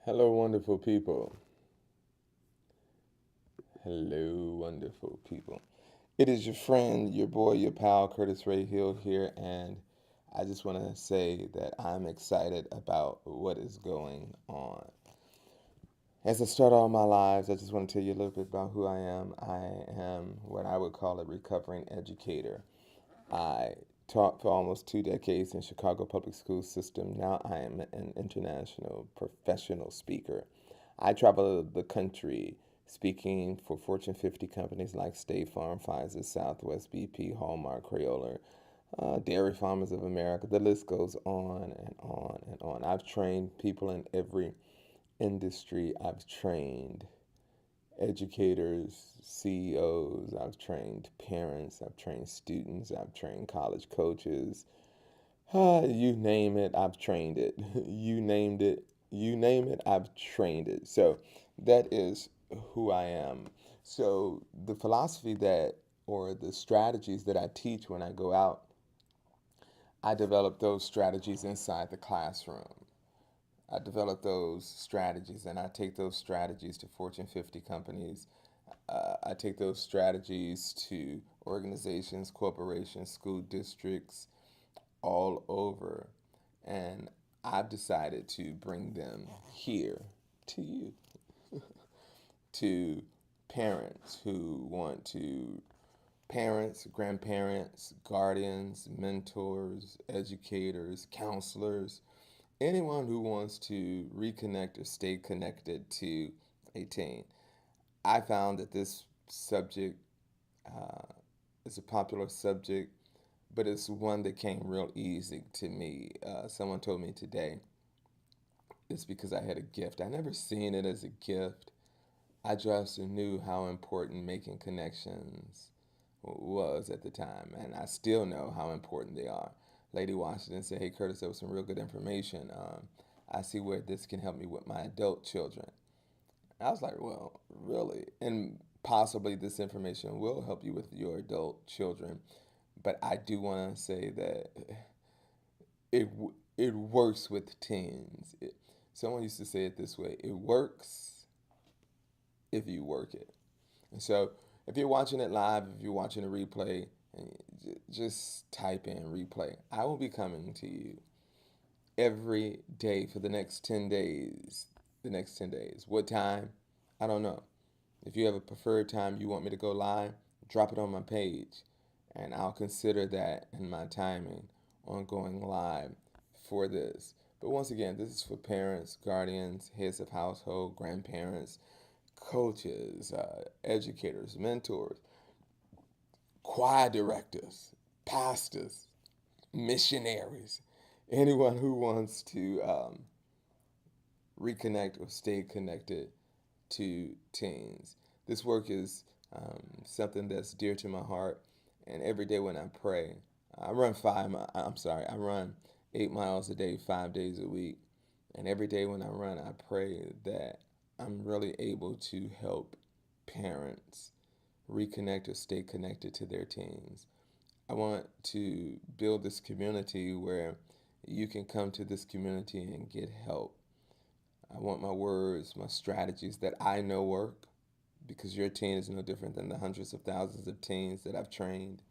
Hello, wonderful people. Hello, wonderful people. It is your friend, your boy, your pal, Curtis Ray Hill here, and I just want to say that I'm excited about what is going on. As I start all my lives, I just want to tell you a little bit about who I am. I am what I would call a recovering educator. I taught for almost 2 decades in Chicago public school system. Now I am an international professional speaker. I travel the country speaking for Fortune 50 companies like State Farm, Pfizer, Southwest, BP, Hallmark, Crayola, Dairy Farmers of America. The list goes on and on and on. I've trained people in every industry. I've trained educators, CEOs, I've trained parents, I've trained students, I've trained college coaches. You name it, I've trained it. You named it, you name it, I've trained it. So that is who I am. So the philosophy that, or the strategies that I teach when I go out, I develop those strategies inside the classroom. I develop those strategies and I take those strategies to Fortune 50 companies. I take those strategies to organizations, corporations, school districts all over. And I've decided to bring them here to you, to parents who want to, parents, grandparents, guardians, mentors, educators, counselors, anyone who wants to reconnect or stay connected to a teen. I found that this subject uh, is a popular subject, but it's one that came real easy to me. Someone told me today it's because I had a gift. I never seen it as a gift. I just knew how important making connections was at the time, and I still know how important they are. Lady Washington said, "Hey Curtis, there was some real good information. I see where this can help me with my adult children." I was like, "Well, really?" And possibly this information will help you with your adult children, but I do want to say that it works with teens. Someone used to say it this way: it works if you work it. And so, if you're watching it live, if you're watching a replay, just type in replay. I will be coming to you every day for the next 10 days. The next 10 days. What time? I don't know. If you have a preferred time you want me to go live, drop it on my page, and I'll consider that in my timing on going live for this. But once again, this is for parents, guardians, heads of household, grandparents, coaches, educators, mentors, choir directors, pastors, missionaries, anyone who wants to reconnect or stay connected to teens. This work is something that's dear to my heart, and every day when I pray, I run I run 8 miles a day, 5 days a week, and every day when I run, I pray that I'm really able to help parents reconnect or stay connected to their teens. I want to build this community where you can come to this community and get help. I want my words, my strategies that I know work, because your teen is no different than the hundreds of thousands of teens that I've trained.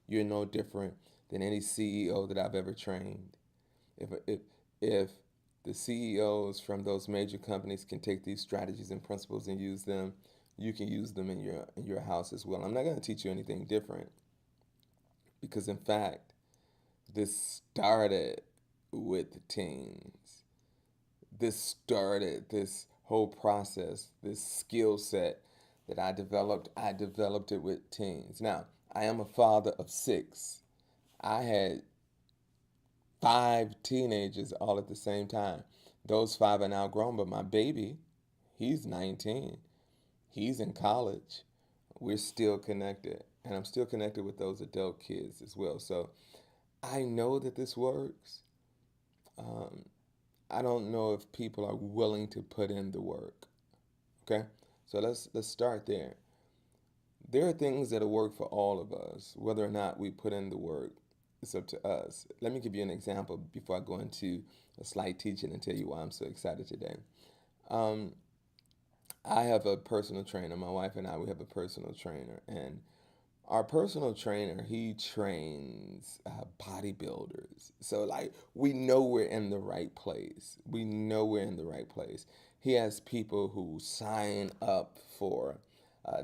You're no different than any CEO that I've ever trained. If the CEOs from those major companies can take these strategies and principles and use them, you can use them in your house as well. I'm not going to teach you anything different because in fact, this started with teens. This started this whole process, this skill set that I developed it with teens. Now, I am a father of six. I had five teenagers all at the same time. Those five are now grown, but my baby, he's 19. He's in college. We're still connected. And I'm still connected with those adult kids as well. So I know that this works. Um, I don't know if people are willing to put in the work. Okay? So let's start there. There are things that'll work for all of us, whether or not we put in the work. It's up to us. Let me give you an example before I go into a slight teaching and tell you why I'm so excited today. Um, I have a personal trainer. My wife and I, we have a personal trainer, and our personal trainer, he trains bodybuilders. So, like, we know we're in the right place. We know we're in the right place. He has people who sign up for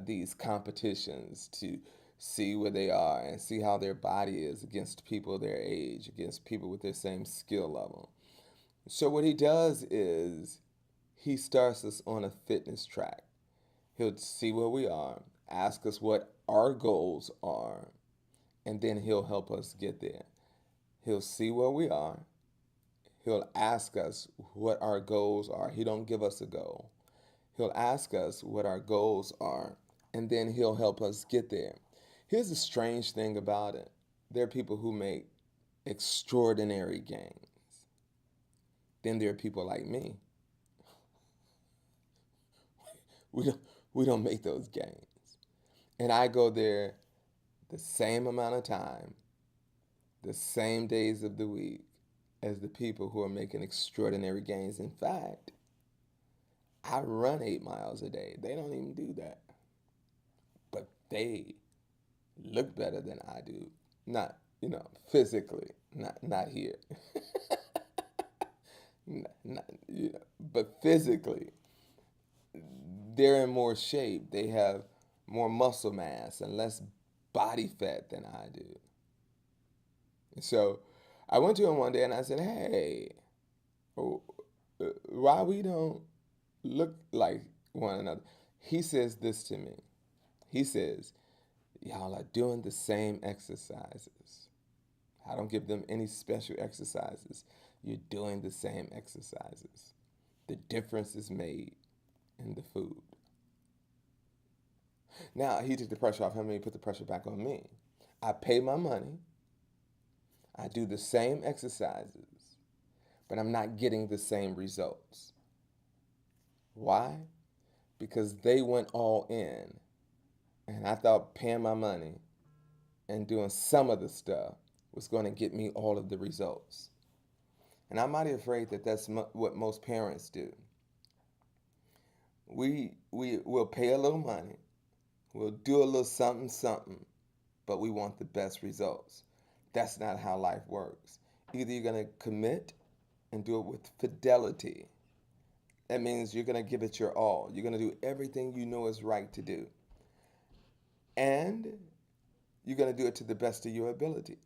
these competitions to see where they are and see how their body is against people their age, against people with their same skill level. So, what he does is he starts us on a fitness track. He'll see where we are, ask us what our goals are, and then he'll help us get there. He'll see where we are. He'll ask us what our goals are. He don't give us a goal. He'll ask us what our goals are, and then he'll help us get there. Here's the strange thing about it. There are people who make extraordinary gains. Then there are people like me. We don't we don't make those gains. And I go there the same amount of time, the same days of the week as the people who are making extraordinary gains. In fact, I run 8 miles a day. They don't even do that. But they look better than I do. Not, physically, not here. not, but physically, they're in more shape. They have more muscle mass and less body fat than I do. So I went to him one day and I said, "Hey, why we don't look like one another?" He says this to me. He says, "Y'all are doing the same exercises. I don't give them any special exercises. You're doing the same exercises. The difference is made in the food." Now he took the pressure off him and he put the pressure back on me. I pay my money. I do the same exercises, but I'm not getting the same results. Why? Because they went all in, and I thought paying my money and doing some of the stuff was going to get me all of the results. And I'm mighty afraid that that's what most parents do. We will pay a little money, we'll do a little something something, but we want the best results. That's not how life works. Either you're going to commit and do it with fidelity. That means you're going to give it your all. You're going to do everything you know is right to do. And you're going to do it to the best of your ability.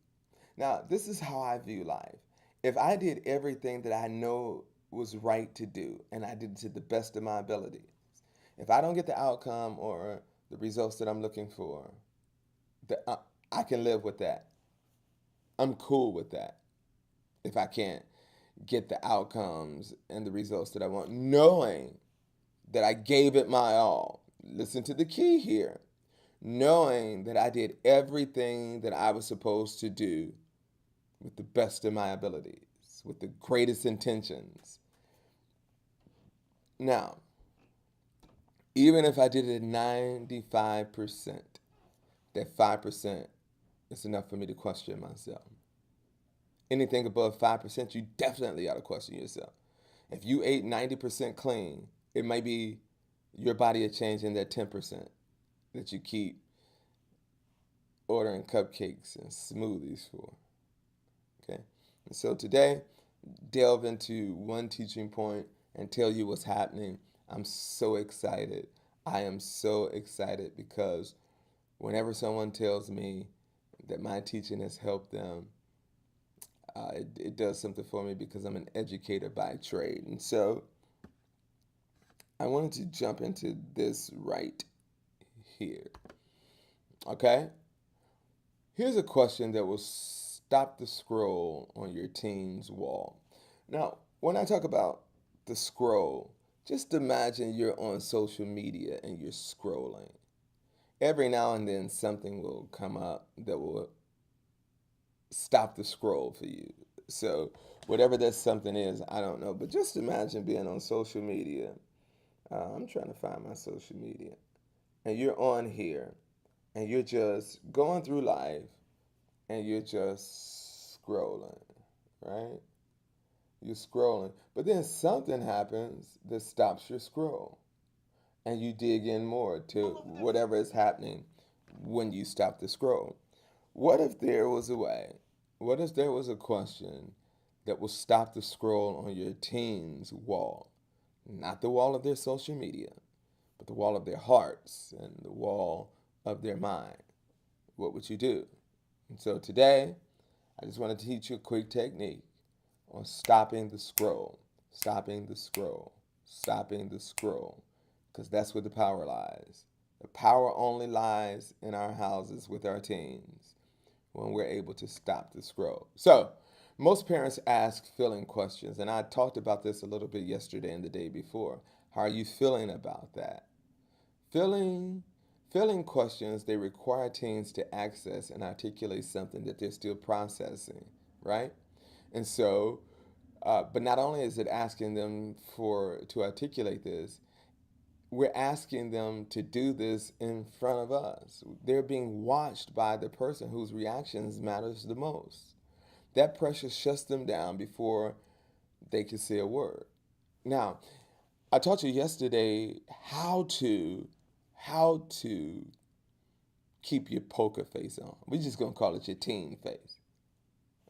Now, this is how I view life. If I did everything that I know was right to do and I did it to the best of my ability, if I don't get the outcome or the results that I'm looking for, I can live with that. I'm cool with that. If I can't get the outcomes and the results that I want, knowing that I gave it my all. Listen to the key here. Knowing that I did everything that I was supposed to do with the best of my abilities, with the greatest intentions. Now, even if I did it at 95%, that 5% is enough for me to question myself. Anything above 5%, you definitely ought to question yourself. If you ate 90% clean, it might be your body is changing that 10% that you keep ordering cupcakes and smoothies for. Okay? And so today, delve into one teaching point and tell you what's happening. I'm so excited. I am so excited because whenever someone tells me that my teaching has helped them, it does something for me because I'm an educator by trade. And so I wanted to jump into this right here. Okay? Here's a question that will stop the scroll on your teen's wall. Now, when I talk about the scroll, just imagine you're on social media and you're scrolling. Every now and then, something will come up that will stop the scroll for you. So, whatever that something is, I don't know. But just imagine being on social media. I'm trying to find my social media. And you're on here and you're just going through life and you're just scrolling, right? You're scrolling. But then something happens that stops your scroll. And you dig in more to whatever is happening when you stop the scroll. What if there was a way? What if there was a question that will stop the scroll on your teen's wall? Not the wall of their social media, but the wall of their hearts and the wall of their mind. What would you do? And so today, I just want to teach you a quick technique on stopping the scroll, stopping the scroll, stopping the scroll, because that's where the power lies. The power only lies in our houses with our teens when we're able to stop the scroll. So, most parents ask filling questions, and I talked about this a little bit yesterday and the day before. How are you feeling about that? Filling filling questions, they require teens to access and articulate something that they're still processing, right? And so, but not only is it asking them to articulate this, we're asking them to do this in front of us. They're being watched by the person whose reactions matters the most. That pressure shuts them down before they can say a word. Now, I taught you yesterday how to keep your poker face on. We're just gonna call it your teen face,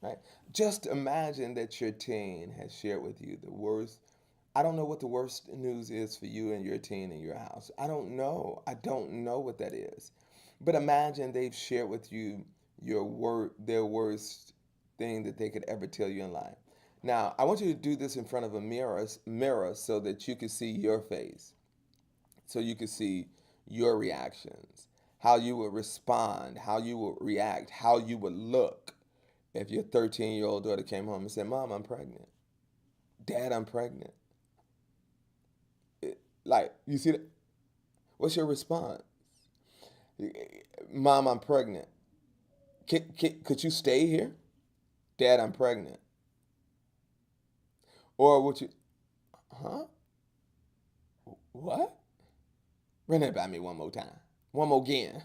right? Just imagine that your teen has shared with you the worst. I don't know what the worst news is for you and your teen in your house. I don't know. I don't know what that is. But imagine they've shared with you their worst thing that they could ever tell you in life. Now, I want you to do this in front of a mirror so that you can see your face, so you can see your reactions, how you would respond, how you would react, how you would look if your 13-year-old daughter came home and said, "Mom, I'm pregnant. Dad, I'm pregnant." Like, you see that? What's your response? "Mom, I'm pregnant. Could you stay here? Dad, I'm pregnant." Or would you, huh? What? Run it by me one more time. One more again.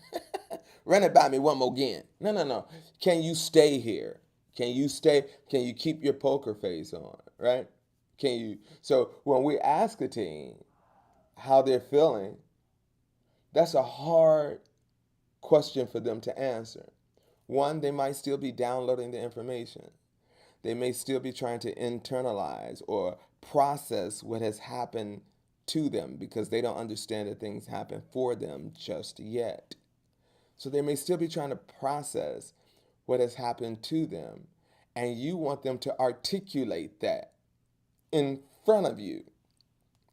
Run it by me one more again. No, no, no. Can you stay here? Can you stay? Can you keep your poker face on? Right? Can you? So when we ask a teen how they're feeling, that's a hard question for them to answer. One, they might still be downloading the information. They may still be trying to internalize or process what has happened to them because they don't understand that things happen for them just yet. So they may still be trying to process what has happened to them. And you want them to articulate that in front of you.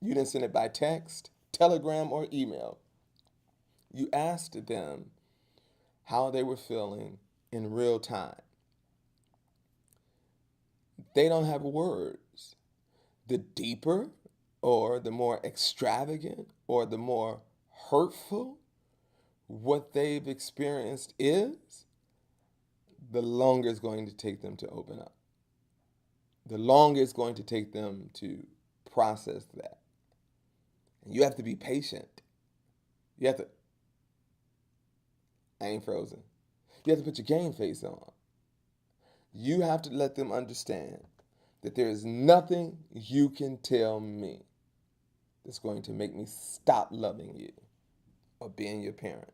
You didn't send it by text, telegram, or email. You asked them how they were feeling in real time. They don't have words. The deeper or the more extravagant or the more hurtful what they've experienced is, the longer it's going to take them to open up. The longer it's going to take them to process that. And you have to be patient. You have to, I ain't frozen. You have to put your game face on. You have to let them understand that there is nothing you can tell me that's going to make me stop loving you or being your parent.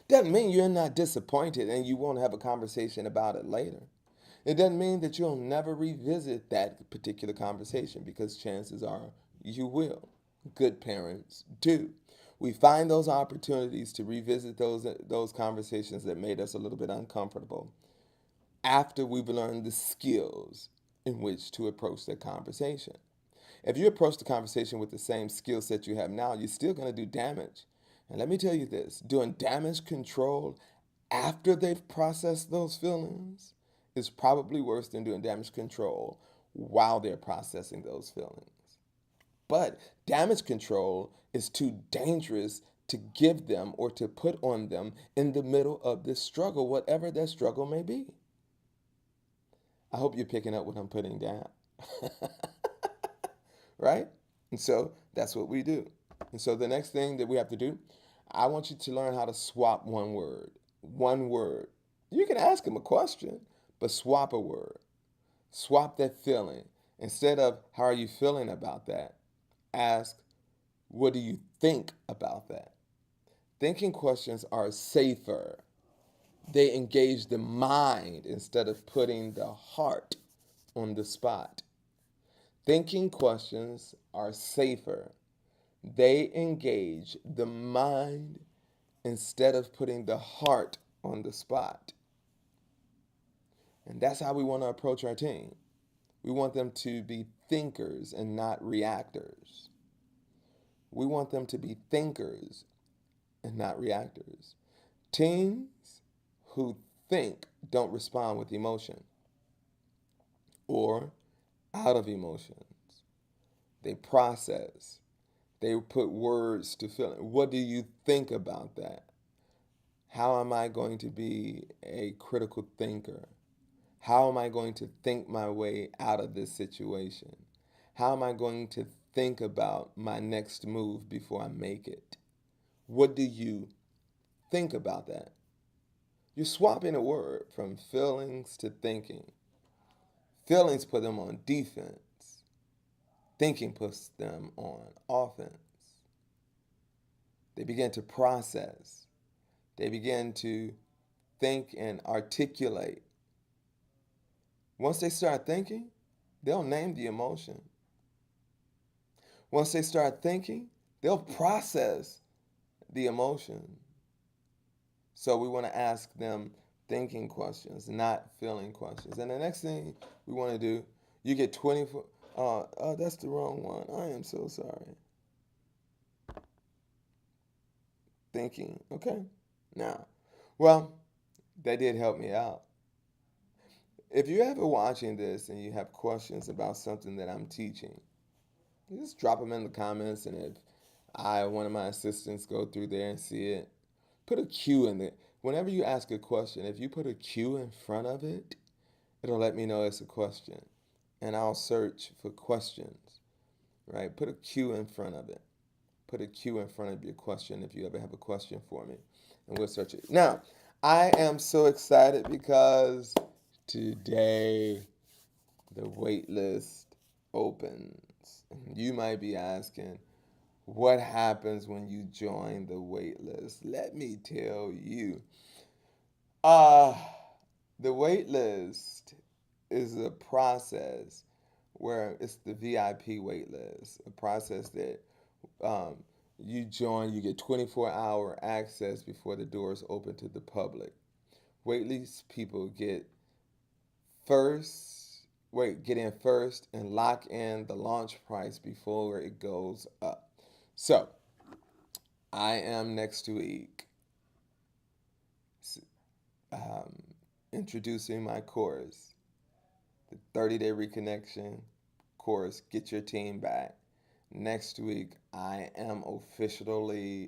Doesn't mean you're not disappointed and you won't have a conversation about it later. It doesn't mean that you'll never revisit that particular conversation because chances are you will. Good parents do. We find those opportunities to revisit those conversations that made us a little bit uncomfortable after we've learned the skills in which to approach that conversation. If you approach the conversation with the same skill set you have now, you're still going to do damage. And let me tell you this, doing damage control after they've processed those feelings is probably worse than doing damage control while they're processing those feelings. But damage control is too dangerous to give them or to put on them in the middle of this struggle, whatever that struggle may be. I hope you're picking up what I'm putting down. Right? And so that's what we do. And so the next thing that we have to do, I want you to learn how to swap one word. One word. You can ask them a question, but swap a word. Swap that feeling. Instead of how are you feeling about that, ask what do you think about that? Thinking questions are safer. They engage the mind instead of putting the heart on the spot. Thinking questions are safer. They engage the mind instead of putting the heart on the spot. And that's how we want to approach our team. We want them to be thinkers and not reactors. We want them to be thinkers and not reactors. Teams who think don't respond with emotion or out of emotions. They process. They put words to feeling. What do you think about that? How am I going to be a critical thinker? How am I going to think my way out of this situation? How am I going to think about my next move before I make it? What do you think about that? You're swapping a word from feelings to thinking. Feelings put them on defense. Thinking puts them on offense. They begin to process. They begin to think and articulate. Once they start thinking, they'll name the emotion. Once they start thinking, they'll process the emotion. So we want to ask them thinking questions, not feeling questions. And the next thing we want to do, you get 24. Oh, that's the wrong one. I am so sorry. Thinking. Okay. Now, well, that did help me out. If you're ever watching this and you have questions about something that I'm teaching, just drop them in the comments. And if one of my assistants, go through there and see it, put a Q in it. Whenever you ask a question, if you put a Q in front of it, it'll let me know it's a question. And I'll search for questions, right? Put a Q in front of it. Put a Q in front of your question if you ever have a question for me, and we'll search it. Now, I am so excited because today the wait list opens. You might be asking, what happens when you join the wait list? Let me tell you. Uh, the wait list is a process where it's the VIP wait list, a process that um, you join, you get 24-hour access before the doors open to the public. Waitlist people get in first and lock in the launch price before it goes up. So, I am next week um, introducing my course, the 30-day reconnection course, Get Your Team Back. Next week, I am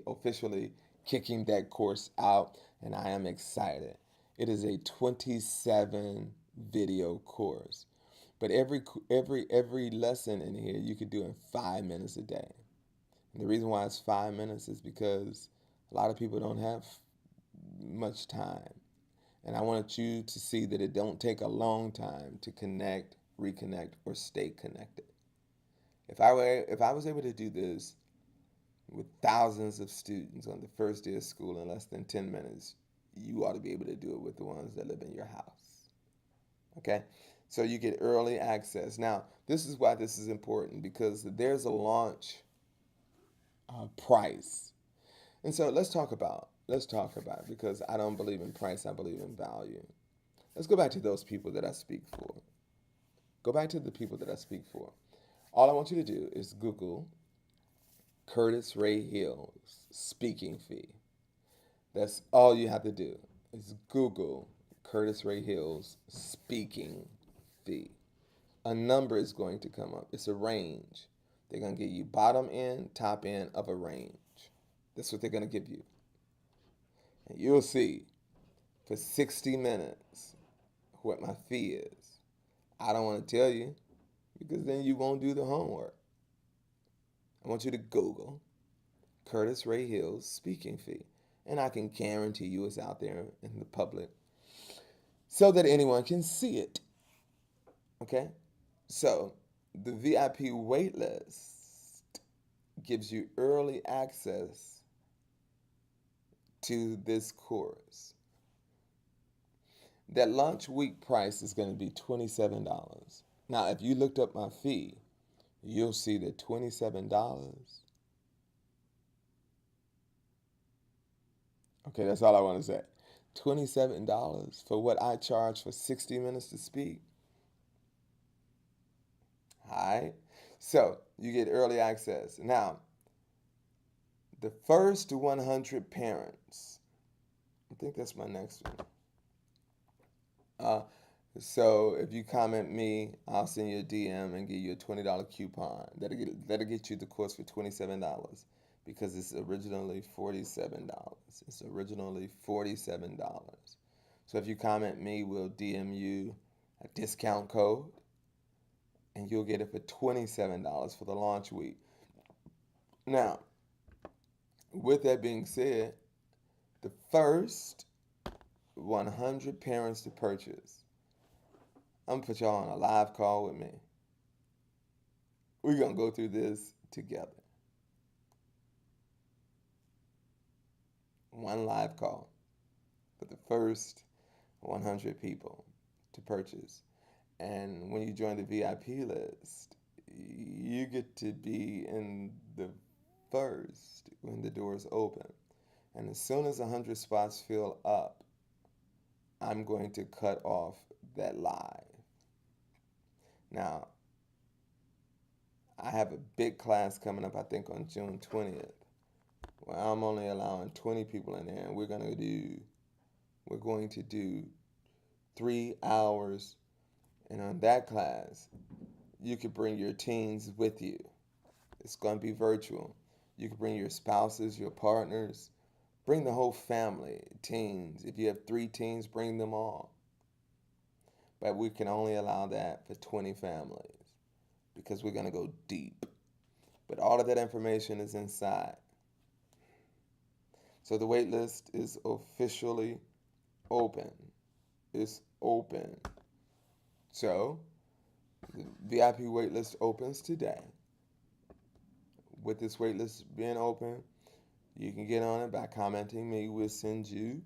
officially kicking that course out, and I am excited. It is a 27 video course, but every lesson in here you could do in 5 minutes a day. And the reason why it's 5 minutes is because a lot of people don't have much time, and I want you to see that it don't take a long time to connect, reconnect, or stay connected. If I was able to do this with thousands of students on the first day of school in less than 10 minutes, you ought to be able to do it with the ones that live in your house. Okay? So you get early access. Now, this is why this is important, because there's a launch price. And so let's talk about it, because I don't believe in price, I believe in value. Let's go back to those people that I speak for. Go back to the people that I speak for. All I want you to do is Google Curtis Ray Hill's speaking fee. That's all you have to do is Google Curtis Ray Hill's speaking fee. A number is going to come up. It's a range. They're going to give you bottom end, top end of a range. That's what they're going to give you. And you'll see for 60 minutes what my fee is. I don't want to tell you, because then you won't do the homework. I want you to Google Curtis Ray Hill's speaking fee. And I can guarantee you it's out there in the public so that anyone can see it. Okay? So The VIP waitlist gives you early access to this course. That launch week price is going to be $27. Now, if you looked up my fee, you'll see that $27. Okay, that's all I want to say. $27 for what I charge for 60 minutes to speak. All right. So you get early access. Now, the first 100 parents, I think that's my next one. Uh, so if you comment me, I'll send you a DM and give you a $20 coupon. That'll get you the course for $27 because it's originally $47. It's originally $47. So if you comment me, we'll DM you a discount code and you'll get it for $27 for the launch week. Now, with that being said, the first 100 parents to purchase, I'm going to put y'all on a live call with me. We're going to go through this together. One live call for the first 100 people to purchase. And when you join the VIP list, you get to be in the first when the doors open. And as soon as 100 spots fill up, I'm going to cut off that live. Now, I have a big class coming up, I think on June 20th, where I'm only allowing 20 people in there, and we're going to do 3 hours. And on that class, you could bring your teens with you. It's going to be virtual. You can bring your spouses, your partners, bring the whole family, teens. If you have 3 teens, bring them all. But we can only allow that for 20 families because we're going to go deep. But all of that information is inside. So the wait list is officially open. It's open. So the VIP waitlist opens today. With this waitlist being open, you can get on it by commenting me. We'll send you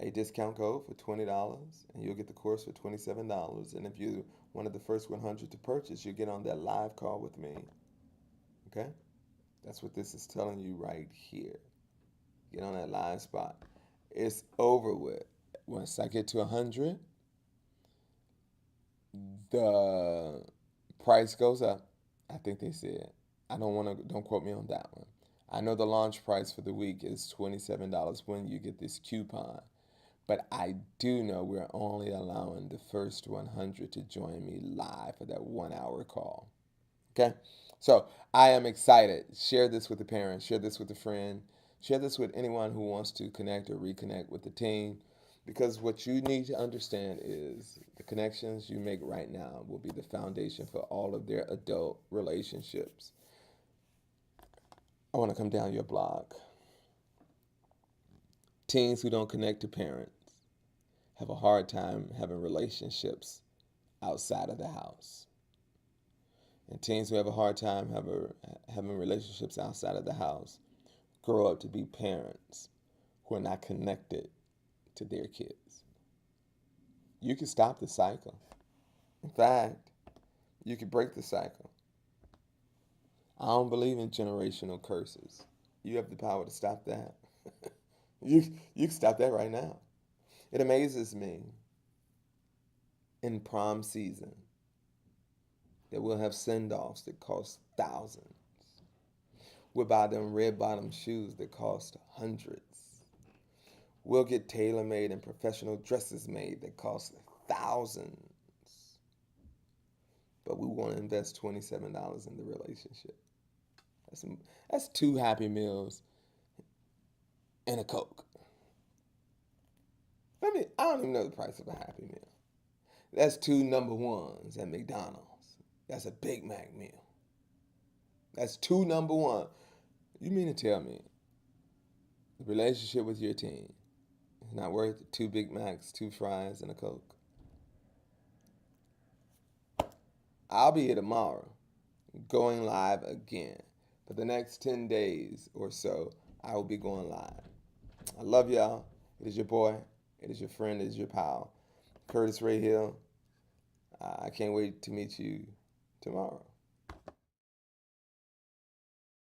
a discount code for $20 and you'll get the course for $27. And if you're one of the first 100 to purchase, you'll get on that live call with me. Okay? That's what this is telling you right here. Get on that live spot. It's over with. Once I get to 100, the price goes up. I think they said. Don't quote me on that one. I know the launch price for the week is $27 when you get this coupon. But I do know we're only allowing the first 100 to join me live for that 1 hour call. Okay? So I am excited. Share this with a parent, share this with a friend, share this with anyone who wants to connect or reconnect with the team. Because what you need to understand is the connections you make right now will be the foundation for all of their adult relationships. I want to come down your block. Teens who don't connect to parents have a hard time having relationships outside of the house. And teens who have a hard time having relationships outside of the house grow up to be parents who are not connected to their kids. You can stop the cycle. In fact, you can break the cycle. I don't believe in generational curses. You have the power to stop that. you can stop that right now. It amazes me in prom season that we'll have send-offs that cost thousands. We'll buy them red bottom shoes that cost hundreds. We'll get tailor-made and professional dresses made that cost thousands. But we want to invest $27 in the relationship. That's 2 Happy Meals and a Coke. I don't even know the price of a Happy Meal. That's 2 number ones at McDonald's. That's a Big Mac meal. That's 2 number one. You mean to tell me the relationship with your teen is not worth 2 Big Macs, 2 fries, and a Coke? I'll be here tomorrow, going live again. For the next 10 days or so, I will be going live. I love y'all. It is your boy. It is your friend. It is your pal, Curtis Ray Hill. I can't wait to meet you tomorrow.